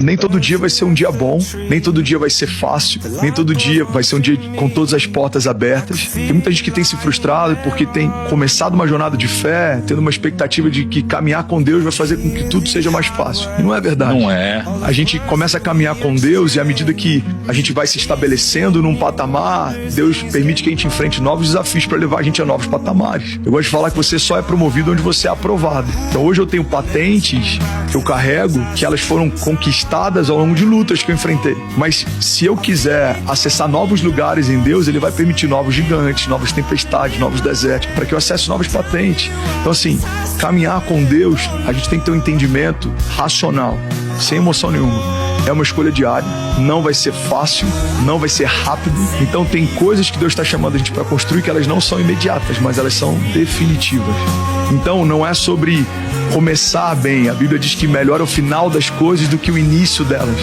Nem todo dia vai ser um dia bom, nem todo dia vai ser fácil, nem todo dia vai ser um dia com todas as portas abertas. Tem muita gente que tem se frustrado porque tem começado uma jornada de fé, tendo uma expectativa de que caminhar com Deus vai fazer com que tudo seja mais fácil. E não é verdade. Não é. A gente começa a caminhar com Deus e à medida que a gente vai se estabelecendo num patamar, Deus permite que a gente enfrente novos desafios para levar a gente a novos patamares. Eu gosto de falar que você só é promovido onde você é aprovado. Então hoje eu tenho patentes que eu carrego, que elas foram conquistadas ao longo de lutas que eu enfrentei. Mas se eu quiser acessar novos lugares em Deus, Ele vai permitir novos gigantes, novas tempestades, novos desertos, para que eu acesse novas patentes. Então assim, caminhar com Deus, a gente tem que ter um entendimento racional, sem emoção nenhuma. É uma escolha diária, não vai ser fácil, não vai ser rápido. Então tem coisas que Deus está chamando a gente para construir que elas não são imediatas, mas elas são definitivas. Então não é sobre começar bem. A Bíblia diz que melhor é o final das coisas do que o início delas.